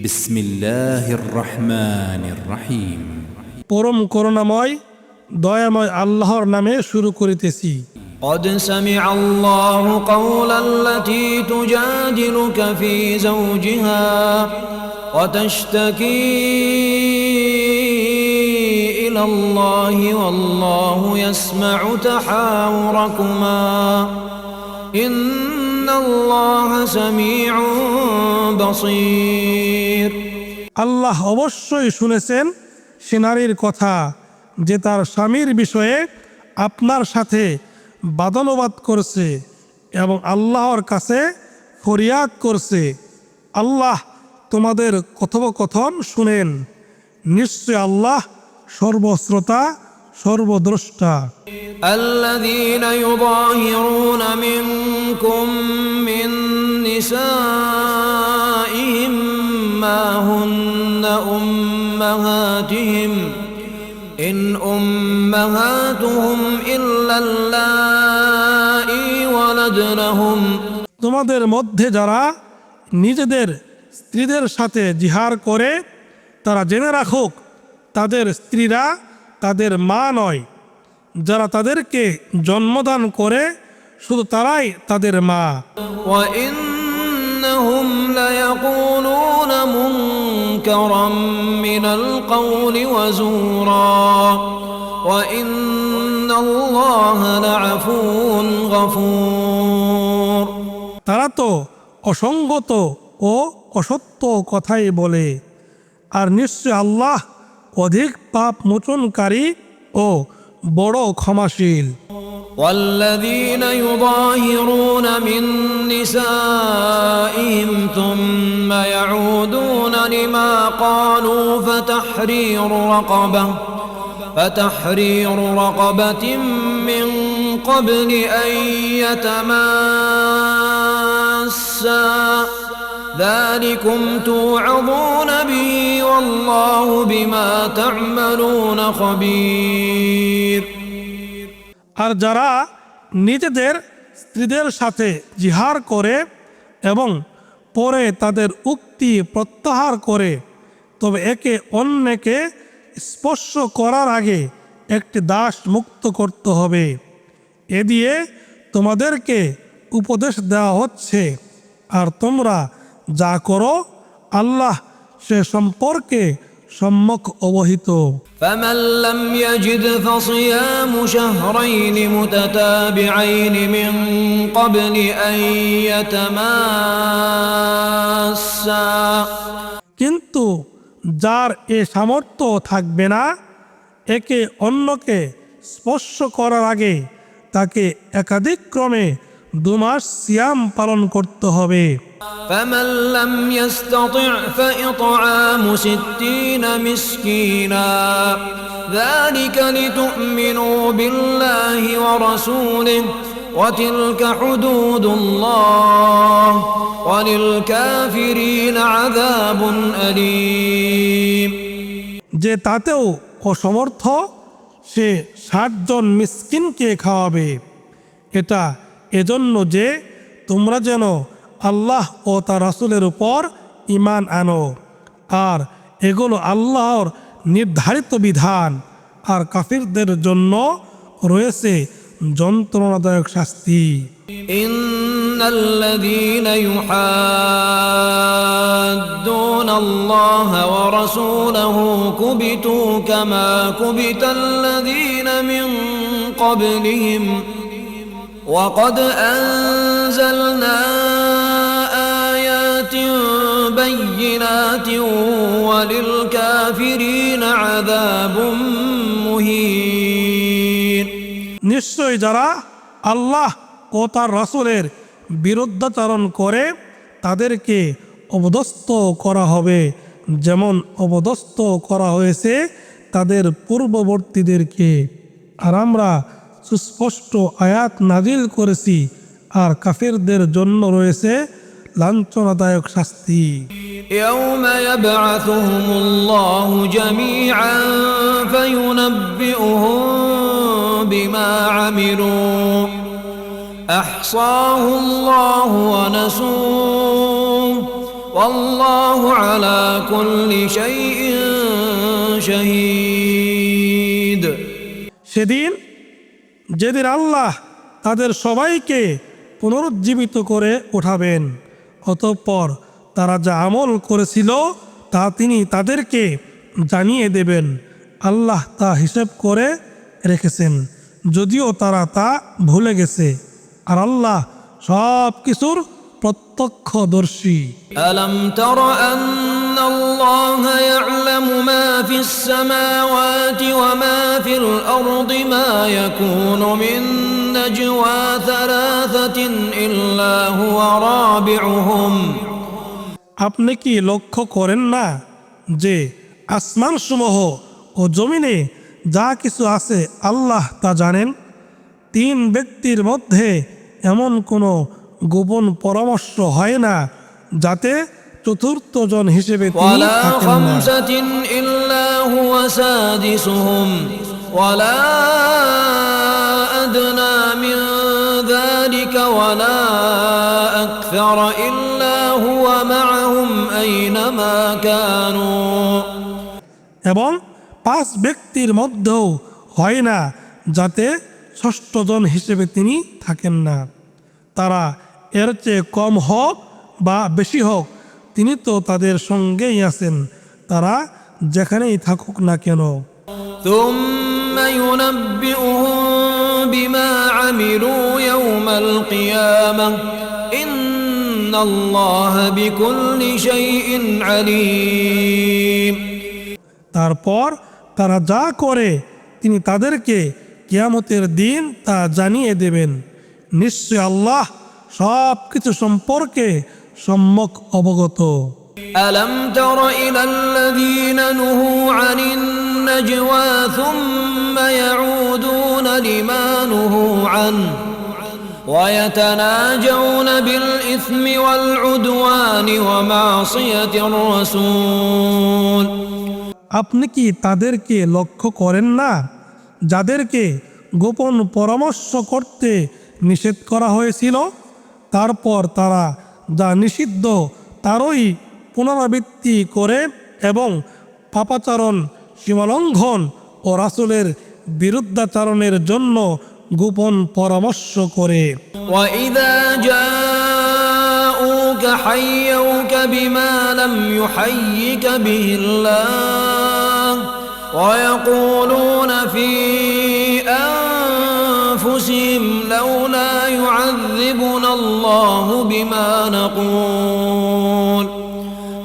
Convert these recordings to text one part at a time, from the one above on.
বিসমিল্লাহির রহমানির রহিম। পরম করুণাময় দয়াময় আল্লাহর নামে শুরু করিতেছি। قد سمع الله قول التي تجادلك في زوجها وتشتكي إلى الله والله يسمع تحاوركما إن الله سميع بصير। আল্লাহ অবশ্যই শুনেছেন সে নারীর কথা যে তার স্বামীর বিষয়ে আপনার সাথে বাদানুবাদ করছে এবং আল্লাহর কাছে ফরিয়াদ করছে। আল্লাহ তোমাদের কথোপকথন শুনেন, নিশ্চয় আল্লাহ সর্বশ্রোতা সর্বদ্রষ্টা। الذين يظاهرون منكم من نسائهم ما هن أمهاتهم إن أمهاتهم إلا اللائي ولدنهم। তোমাদের মধ্যে যারা নিজেদের স্ত্রীদের সাথে জিহার করে তারা জেনে রাখুক তাদের স্ত্রীরা তাদের মা নয়, যারা তাদেরকে জন্মদান করে শুধু তারাই তাদের মা। وإنهم ليقولون منكرا من القول وزورا وإن الله لعفو غفور। তারা তো অসঙ্গত ও অসত্য কথাই বলে, আর নিশ্চয় আল্লাহ অধিক পাপ মোচনকারী ও বড় ক্ষমাশীল। والذين يظاهرون من نسائهم ثم يعودون لما قالوا فتحرير رقبة من قبل أن يتماسا ذلكم توعظون به والله بما تعملون خبير। আর যারা নিজেদের স্ত্রীদের সাথে জিহার করে এবং পরে তাদের উক্তি প্রত্যাহার করে, তবে একে অন্যকে স্পর্শ করার আগে একটি দাস মুক্ত করতে হবে, এ দিয়ে তোমাদেরকে উপদেশ দেওয়া হচ্ছে, আর তোমরা যা করো আল্লাহ সে সম্পর্কে সম্যক অবহিত। فمن لم يجد فصيام شهرين متتابعين من قبل أن يتماسا। কিন্তু যার এ সামর্থ্য থাকবে না, একে অন্যকে স্পর্শ করার আগে তাকে একাধিক ক্রমে 2 মাস সিয়াম পালন করতে হবে। فمن لم يستطع فإطعام 60 مسكينا ذلك لتؤمنوا بالله ورسوله وتلك حدود الله وللكافرين عذاب أليم। যে তাতেও অসমর্থ সে 60 জন মিসকিনকে খাওয়াবে, এটা এজন্য যে তোমরা যেন আল্লাহ ও তার রাসূলের উপর ঈমান আনো, আর এগুলো আল্লাহর নির্ধারিত বিধান, আর কাফিরদের জন্য রয়েছে যন্ত্রণাদায়ক শাস্তি। ইন্নাল্লাযীনা ইউহাদ্দুনা আল্লাহ ওয়া রাসূলাহু কুবিতু কামা কুবিতাল্লাযীনা মিন ক্বাবলিহিম ওয়া ক্বাদ আনজালনা আয়াতিন বাইয়িনাতিন ওয়া লিল কাফিরিনা আযাবুম মুহিন। নিশ্চয় যারা আল্লাহ ও তার রাসূলের বিরুদ্ধাচরণ করে তাদেরকে অপদস্থ করা হবে, যেমন অপদস্থ করা হয়েছে তাদের পূর্ববর্তীদেরকে। আর আমরা সুস্পষ্ট আয়াত নাজিল করেছি, আর কাফিরদের জন্য রয়েছে লাঞ্ছনাদায়ক শাস্তি। يوم يبعثهم الله جميعا فينبئهم بما عملوا أحصاه الله ونسوه والله على كل شيء شهيد সেদিন যেদিন আল্লাহ তাদের সবাইকে পুনরুজ্জীবিত করে উঠাবেন, অতঃপর তারা যা আমল করেছিল তা তিনি তাদেরকে জানিয়ে দেবেন। আল্লাহ তা হিসেব করে রেখেছেন, যদিও তারা তা ভুলে গেছে, আর আল্লাহ সব কিছুর প্রত্যক্ষদর্শী। ألم تر أن الله يعلم ما في السماوات وما في الأرض ما يكون من نجوى ثلاثة إلا هو رابعهم আপনি কি লক্ষ্য করেন না যে আসমানসমূহ ও জমিনে যা কিছু আছে আল্লাহ তা জানেন? 3 ব্যক্তির মধ্যে এমন কোনো গোপন পরামর্শ হয় না যাতে চতুর্থ জন হিসেবে তিনি ولا থাকেন না। خمسة إلا هو سادسهم ولا أدنى من ذلك ولا أكثر إلا هو معهم أينما كانوا এবং 5 ব্যক্তির মধ্যেও হয় না যাতে ষষ্ঠ জন হিসেবে তিনি থাকেন না। তারা এর চেয়ে কম হোক বা বেশি হোক, তিনি তো তাদের সঙ্গেই আছেন, তারা যেখানেই থাকুক না কেন। ثم ينبئهم بما عملوا يوم القيامة إن الله بكل شيء عليم তারপর তারা যা করে তিনি তাদেরকে কিয়ামতের দিন তা জানিয়ে দেবেন। নিশ্চয় আল্লাহ সব কিছু সম্পর্কে সম্যক অবগত। ألم تر إلى الذين نهوا عن النجوى ثم يعودون لما نهوا عنه ويتناجون بالإثم والعدوان ومعصية الرسول আপনি কি তাদেরকে লক্ষ্য করেন না যাদেরকে গোপন পরামর্শ করতে নিষেধ করা হয়েছিল, তারপর তারা যা নিষিদ্ধ তারই পুনরাবৃত্তি করে এবং পাপাচারণ, সীমালঙ্ঘন ও রাসূলের বিরুদ্ধাচারণের জন্য গোপন পরামর্শ করে। وإذا جاءوك حيوك بما لم يحيك به الله ويقولون في أنفسهم لولا يعذبنا الله بما نقول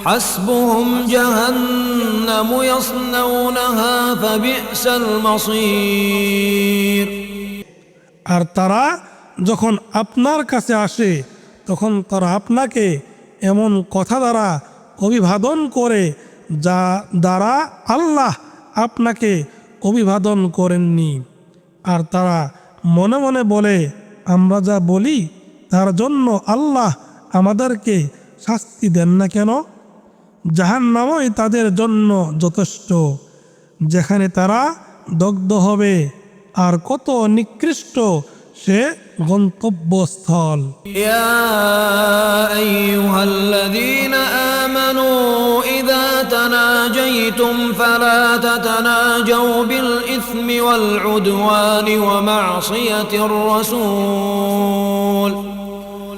حسبهم جهنم يصلونها فبئس المصير আর তারা যখন আপনার কাছে আসে তখন তারা আপনাকে এমন কথা দ্বারা অভিবাদন করে যা দ্বারা আল্লাহ আপনাকে অভিবাদন করেননি, আর তারা মনে মনে বলে আমরা যা বলি তার জন্য আল্লাহ আমাদেরকে শাস্তি দেন না কেন? জাহান্নামই তাদের জন্য যথেষ্ট, যেখানে তারা দগ্ধ হবে, আর কত নিকৃষ্ট সে গন্তব্যস্থল। يا أيها الذين آمنوا إذا تناجيتم فلا تتناجوا بالإثم والعدوان ومعصية الرسول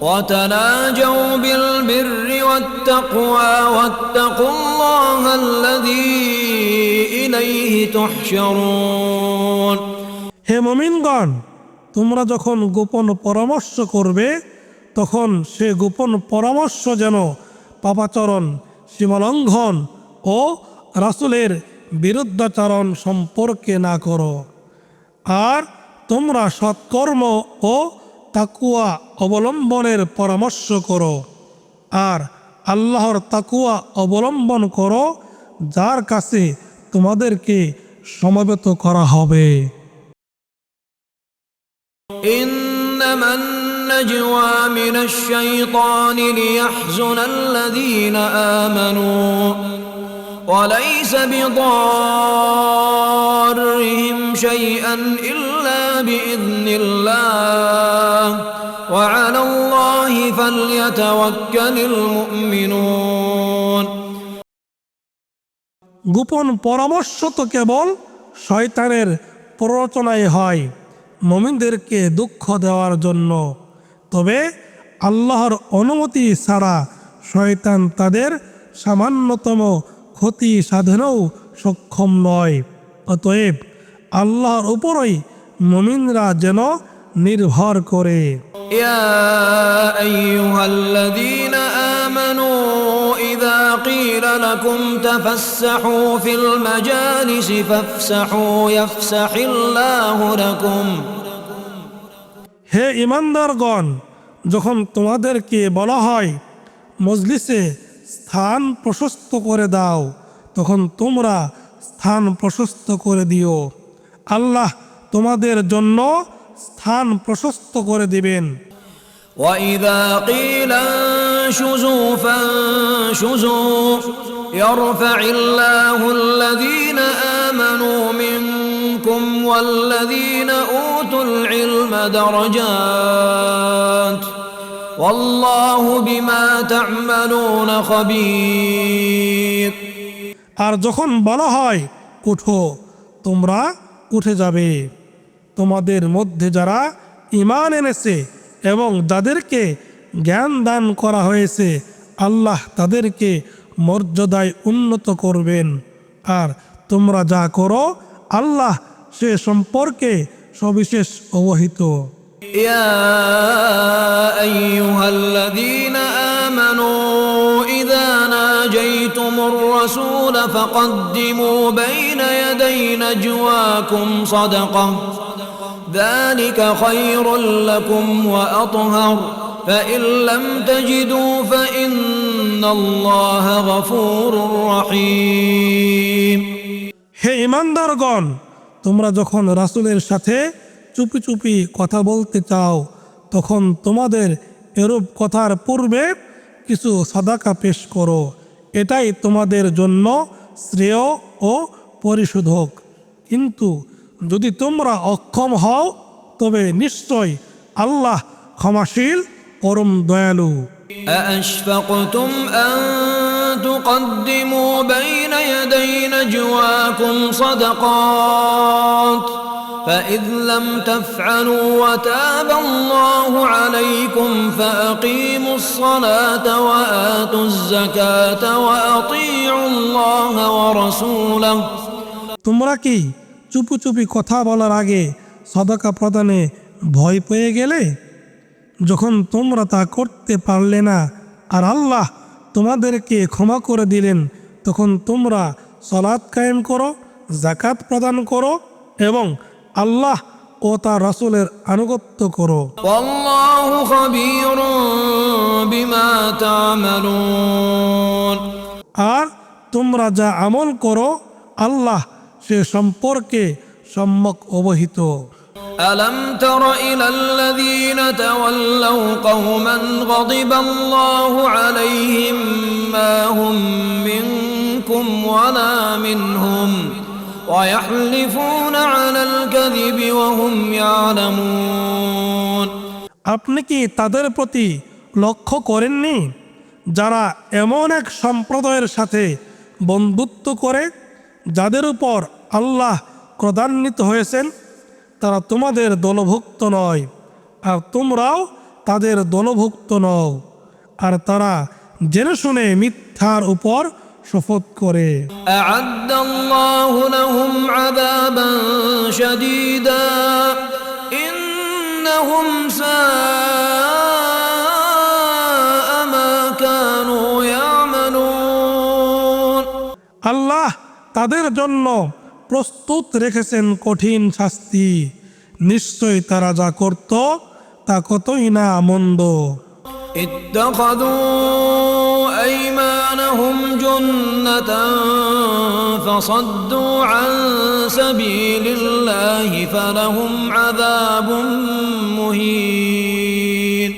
وتناجوا بالبر والتقوى واتقوا الله الذي إليه تحشرون হে মুমিনগণ, তোমরা যখন গোপন পরামর্শ করবে তখন সে গোপন পরামর্শ যেন পাপাচরণ, সীমালঙ্ঘন ও রাসূলের বিরুদ্ধাচরণ সম্পর্কে না করো, আর তোমরা সৎকর্ম ও তাকুয়া অবলম্বনের পরামর্শ করো, আর আল্লাহর তাকুয়া অবলম্বন করো যার কাছে তোমাদেরকে সমবেত করা হবে। إنما النجوى من الشيطان ليحزن الذين آمنوا وليس بضارهم شيئا إلا بإذن الله وعلى الله فليتوكل المؤمنون গোপন পরামর্শ তো কেবল শয়তানের প্ররোচনায় হয় মুমিনদেরকে দুঃখ দেওয়ার জন্য। তবে আল্লাহর অনুমতি ছাড়া শয়তান তাদের সামান্যতম ক্ষতি সাধনেও সক্ষম নয়। অতএব আল্লাহর উপরই মুমিনরা যেন নির্ভর করে। يا أيها الذين آمنوا إذا قيل لكم تفسحوا في المجالس فافسحوا يفسح الله لكم। হে ঈমানদারগণ, যখন তোমাদেরকে বলা হয় মজলিসে স্থান প্রশস্ত করে দাও, তখন তোমরা স্থান প্রশস্ত করে দিও। আল্লাহ তোমাদের জন্য স্থান প্রশস্ত করে দিবেন। وإذا قيل انشزوا فانشزوا يرفع الله الذين آمنوا منكم والذين أوتوا العلم درجات والله بما تعملون خبير। আর যখন বলা হয় উঠো, তোমরা উঠে যাবে। তোমাদের মধ্যে যারা ঈমান এনেছে এবং যাদেরকে জ্ঞান দান করা হয়েছে, আল্লাহ তাদেরকে মর্যাদায় উন্নত করবেন। আর তোমরা যা করো, আল্লাহ সে সম্পর্কে সবিশেষ অবহিত। يا أيها الذين آمنوا إذا ناجيتم الرسول فقدموا بين يدي نجواكم صدقة ذلك خير لكم وأطهر فإن لم تجدوا فإن الله غفور رحيم। হে ঈমানদারগণ, তোমরা যখন রাসূলের সাথে চুপি চুপি কথা বলতে চাও, তখন তোমাদের এরূপ কথার পূর্বে কিছু সাদাকা পেশ করো। এটাই তোমাদের জন্য শ্রেয় ও পরিশোধক। কিন্তু যদি তোমরা অক্ষম হও, তবে নিশ্চয় আল্লাহ ক্ষমাশীল, পরম দয়ালু। أأشفقتم أن تقدموا بين يدي نجواكم صدقات فإذ لم تفعلوا وتاب الله عليكم فأقيموا الصلاة وآتوا الزكاة وأطيعوا الله ورسوله। তোমরা কি চুপি চুপি কথা বলার আগে সাদাকা প্রদানে ভয় পেয়ে গেলে? যখন তোমরা তা করতে পারলে না আর আল্লাহ তোমাদেরকে ক্ষমা করে দিলেন, তখন তোমরা সালাত কায়েম করো, যাকাত প্রদান করো এবং আল্লাহ ও তার রাসূলের আনুগত্য করো। ওয়াল্লাহু খাবীরুন বিমা তা'মালুন। আর তোমরা যা আমল করো, আল্লাহ সে সম্পর্কে সম্যক অবহিত। ألم تر إلى الذين تولوا قوما غضب الله عليهم ما هم منكم ولا منهم ويحلفون على الكذب وهم يعلمون। আপনি কি তাদের প্রতি লক্ষ্য করেননি যারা এমন এক সম্প্রদায়ের সাথে বন্ধুত্ব করে যাদের উপর আল্লাহ ক্রোধান্বিত হয়েছেন? তারা তোমাদের দলভুক্ত নয় আর তোমরাও তাদের দলভুক্ত নও, আর তারা জেনে শুনে মিথ্যার উপর শপথ করে। আ'আদ্দাল্লাহু লাহুম আযাবান শাদীদা ইন্নাহুম সাআ মা কানু ইয়ামালুন। আল্লাহ তাদের জন্য প্রস্তুত রেখেছেন কঠিন শাস্তি। নিশ্চয় তারা যা করত তা কতই না মন্দ। ইত্তাখাযু আইমানাহুম জুন্নাতান ফাসাদ্দু আন সাবিলিল্লাহি ফালাহুম আযাবুম মুহিন।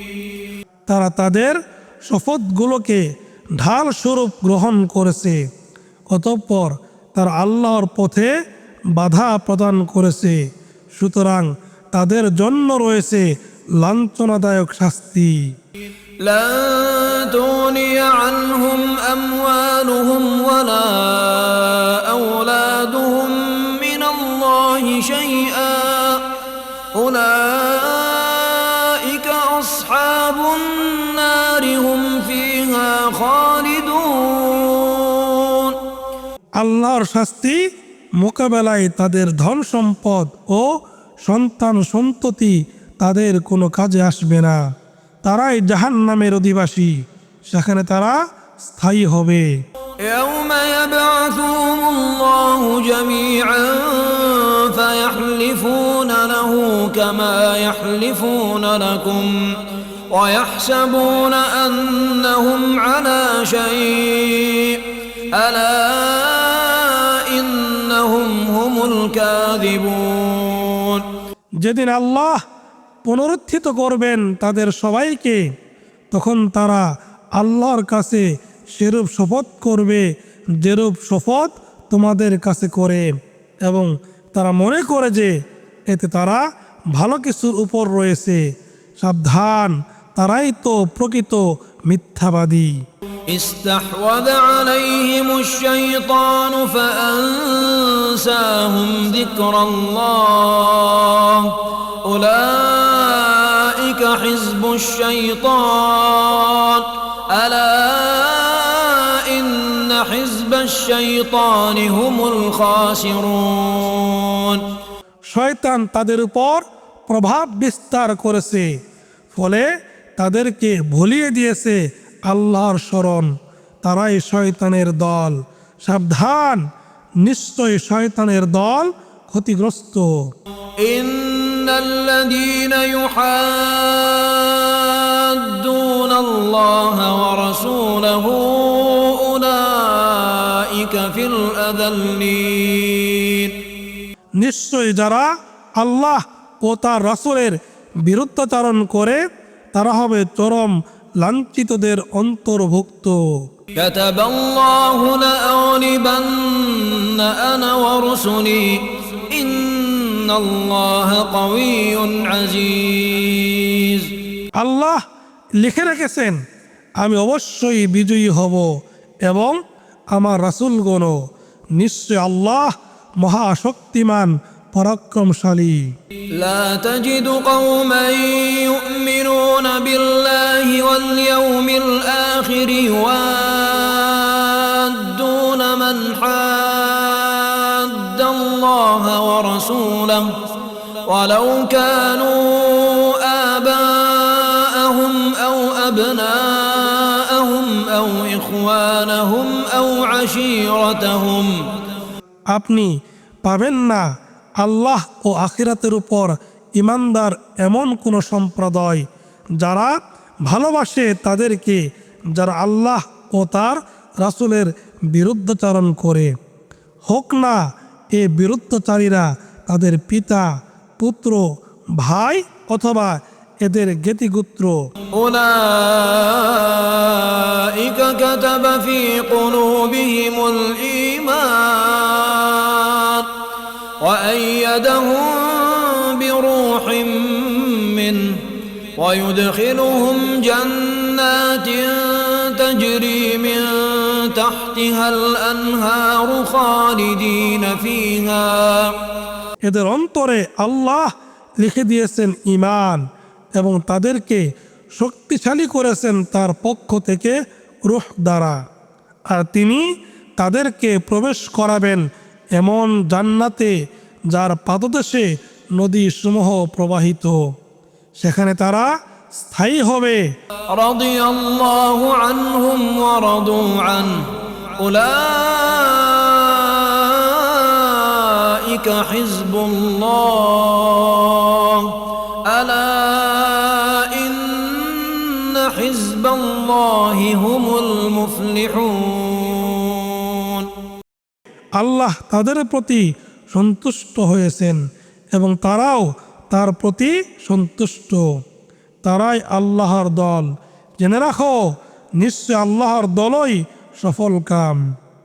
তারা তাদের শপথগুলোকে ঢাল স্বরূপ গ্রহণ করেছে, অতঃপর তার আল্লাহর পথে বাধা প্রদান করেছে, সুতরাং তাদের জন্য রয়েছে লাঞ্ছনাদায়ক শাস্তি। লান তুনিয়া আনহুম আমওয়ালুহুম ওয়ালা আল্লাহর শাস্তি মোকাবেলায় তাদের ধন সম্পদ ও সন্তান সন্ততি তাদের কোনো কাজে আসবে না। তারাই জাহান্নামের অধিবাসী, সেখানে তারা স্থায়ী হবে। يوم يبعثهم الله جميعا فيحلفون له كما يحلفون لكم ويحسبون أنهم على شيء ألا إنهم هم الكاذبون। যেদিন আল্লাহ পুনরুত্থিত করবেন তাদের সবাইকে, তখন তারা আল্লাহর কাছে সেরূপ শপথ করবে যেরূপ শপথ তোমাদের কাছে করে, এবং তারা মনে করে যে এতে তারা ভালো কিছুর উপর রয়েছে। সাবধান, তারাই তো প্রকৃত মিথ্যাবাদী। استحوذ عليهم الشيطان فأنساهم ذكر الله أولئك حزب الشيطان ألا إن حزب الشيطان هم الخاسرون। শয়তান তাদের উপর প্রভাব বিস্তার করেছে, ফলে তাদেরকে ভুলিয়ে দিয়েছে আল্লাহর স্মরণ। তারাই শয়তানের দল। সাবধান, নিশ্চয় শয়তানের দল ক্ষতিগ্রস্ত। ইন্নাল্লাযীনা ইউহাদ্দুনা আল্লাহ ওয়া রাসূলাহু উলাইকা ফিল আযাল্লিন। নিশ্চয় যারা আল্লাহ ও তার রাসূলের বিরুদ্ধাচরণ করে তারা হবে চরম লাঞ্ছিতদের অন্তর্ভুক্ত। কাতাবাল্লাহু লাআগলিবান্না আনা ওয়া রুসুলি ইন্নাল্লাহা কাওয়িয়্যুন আজিজ। আল্লাহ লিখে রেখেছেন, আমি অবশ্যই বিজয়ী হব এবং আমার রাসূলগণও। নিশ্চয় আল্লাহ মহাশক্তিমান পরাক্রমশালী। লা তাজিদু কওমান ইউমিনুনা বিল্লাহি ওয়াল ইয়াউমিল আখির ইউআদ্দুনা মান হাদ্দাল্লাহা ওয়া রাসূলাহু ওয়ালাউ কানু আবাআহুম আও আবনাআহুম আও ইখওয়ানাহুম আও আশীরাতাহুম। আপনি পাবেন না আল্লাহ ও আখিরাতের উপর ইমানদার এমন কোন সম্প্রদায় যারা ভালোবাসে তাদেরকে যারা আল্লাহ ও তার রাসূলের বিরুদ্ধাচরণ করে, হোক না এ বিরুদ্ধাচারীরা তাদের পিতা, পুত্র, ভাই অথবা এদের জ্ঞাতিগোত্র। উলাইকা কাতাবা ফি কুলুবিহিমুল ঈমান ওয়া আইয়াদাহুম বিরূহিম মিনহু ওয়া ইউদখিলুহুম জান্নাতিন তাজরি মিন তাহতিহাল আনহারু খালিদিনা ফিহা। এদের অন্তরে আল্লাহ লিখে দিয়েছেন ঈমান এবং তাদেরকে শক্তিশালী করেছেন তার পক্ষ থেকে রূহ দ্বারা, আর তিনি তাদেরকে প্রবেশ করাবেন এমন জান্নাতে যার পাদদেশে নদী সমূহ প্রবাহিত, সেখানে তারা স্থায়ী হবে। রাদিয়াল্লাহু আনহুম ওয়া রাদু আনহু উলাইকা হিজবুল্লাহ আলা ইন্না হিজবাল্লাহি হুমুল মুফলিহুন। আল্লাহ তাদের প্রতি সন্তুষ্ট হয়েছেন এবং তারাও তার প্রতি সন্তুষ্ট। তারাই আল্লাহর দল। জেনে রাখো, নিশ্চয় আল্লাহর দলই সফল কাম।